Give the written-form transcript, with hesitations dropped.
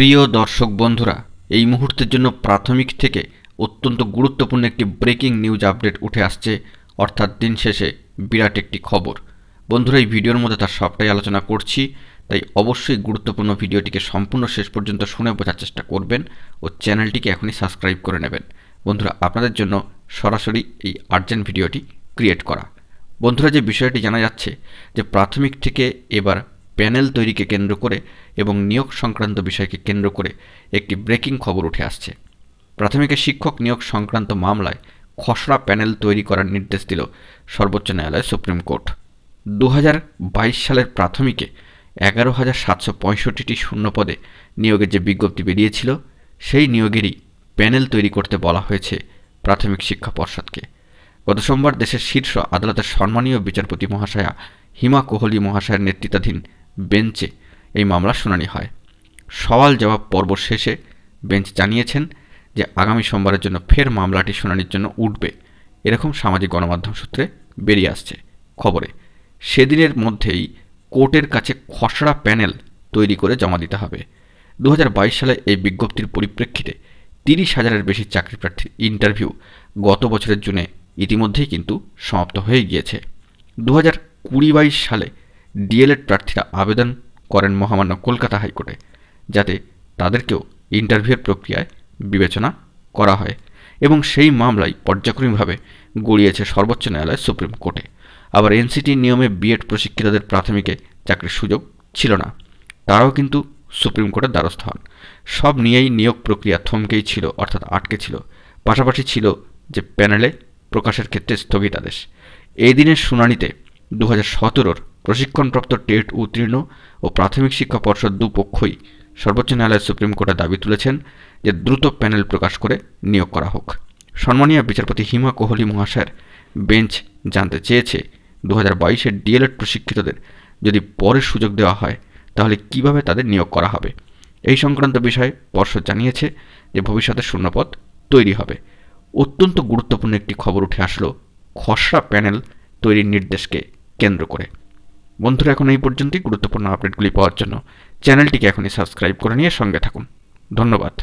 প্রিয় দর্শক বন্ধুরা, এই মুহূর্তের জন্য প্রাথমিক থেকে অত্যন্ত গুরুত্বপূর্ণ একটি ব্রেকিং নিউজ আপডেট উঠে আসছে, অর্থাৎ দিন শেষে বিরাট একটি খবর। বন্ধুরা, এই ভিডিওর মধ্যে তার সবটাই আলোচনা করছি, তাই অবশ্যই গুরুত্বপূর্ণ ভিডিওটিকে সম্পূর্ণ শেষ পর্যন্ত শুনে বোঝার চেষ্টা করবেন ও চ্যানেলটিকে এখনই সাবস্ক্রাইব করে নেবেন। বন্ধুরা, আপনাদের জন্য সরাসরি এই আর্জেন্ট ভিডিওটি ক্রিয়েট করা। বন্ধুরা, যে বিষয়টি জানা যাচ্ছে যে প্রাথমিক থেকে এবার প্যানেল তৈরিকে কেন্দ্র করে এবং নিয়োগ সংক্রান্ত বিষয়কে কেন্দ্র করে একটি ব্রেকিং খবর উঠে আসছে। প্রাথমিকে শিক্ষক নিয়োগ সংক্রান্ত মামলায় খসড়া প্যানেল তৈরি করার নির্দেশ দিল সর্বোচ্চ ন্যায়ালয় সুপ্রিম কোর্ট। 2022 সালের প্রাথমিকে 11,765টি শূন্য পদে নিয়োগের যে বিজ্ঞপ্তি বেরিয়েছিল, সেই নিয়োগেরই প্যানেল তৈরি করতে বলা হয়েছে প্রাথমিক শিক্ষা পর্ষদকে। গত সোমবার দেশের শীর্ষ আদালতের সম্মানীয় বিচারপতি মহাশয়া হিমা কোহলি মহাশয়ের নেতৃত্বাধীন বেঞ্চে এই মামলার শুনানি হয়। সওয়াল জবাব পর্ব শেষে বেঞ্চ জানিয়েছেন যে আগামী সোমবারের জন্য ফের মামলাটি শুনানির জন্য উঠবে, এরকম সামাজিক গণমাধ্যম সূত্রে বেরিয়ে আসছে খবরে। সেদিনের মধ্যেই কোর্টের কাছে খসড়া প্যানেল তৈরি করে জমা দিতে হবে। 2022 সালে এই বিজ্ঞপ্তির পরিপ্রেক্ষিতে 30,000-এর বেশি চাকরি প্রার্থীর ইন্টারভিউ গত বছরের জুনে ইতিমধ্যেই কিন্তু সমাপ্ত হয়ে গিয়েছে। 2020-22 সালে ডিএলএড প্রার্থীরা আবেদন করেন মহামান্য কলকাতা হাইকোর্টে, যাতে তাদেরকেও ইন্টারভিউয়ের প্রক্রিয়ায় বিবেচনা করা হয়, এবং সেই মামলায় পর্যায়ক্রমিকভাবে গড়িয়েছে সর্বোচ্চ ন্যায়ালয় সুপ্রিম কোর্টে। আবার এনসিটি নিয়মে বিএড প্রশিক্ষিতদের প্রাথমিকে চাকরির সুযোগ ছিল না, তারাও কিন্তু সুপ্রিম কোর্টের দ্বারস্থ হন। সব নিয়েই নিয়োগ প্রক্রিয়া থমকেই ছিল, অর্থাৎ আটকে ছিল। পাশাপাশি ছিল যে প্যানেলে প্রকাশের ক্ষেত্রে স্থগিতাদেশ। এই দিনের শুনানিতে 2017-র প্রশিক্ষণপ্রাপ্ত টেট উত্তীর্ণ ও প্রাথমিক শিক্ষা পর্ষদ দুপক্ষই সর্বোচ্চ ন্যায়ালয় সুপ্রিম কোর্টে দাবি তুলেছেন যে দ্রুত প্যানেল প্রকাশ করে নিয়োগ করা হোক। সম্মানীয় বিচারপতি হিমা কোহলি মহাশয়ের বেঞ্চ জানতে চেয়েছে, 2022-এর ডিএলএড প্রশিক্ষিতদের যদি পরে সুযোগ দেওয়া হয়, তাহলে কিভাবে তাদের নিয়োগ করা হবে। এই সংক্রান্ত বিষয়ে পর্ষদ জানিয়েছে যে ভবিষ্যতে শূন্যপদ তৈরি হবে। অত্যন্ত গুরুত্বপূর্ণ একটি খবর উঠে আসলো খসড়া প্যানেল তৈরির নির্দেশকে কেন্দ্র করে। বন্ধুরা, এখন এই পর্যন্তই। গুরুত্বপূর্ণ আপডেটগুলি পাওয়ার জন্য চ্যানেলটিকে এখনই সাবস্ক্রাইব করে নিয়ে সঙ্গে থাকুন। ধন্যবাদ।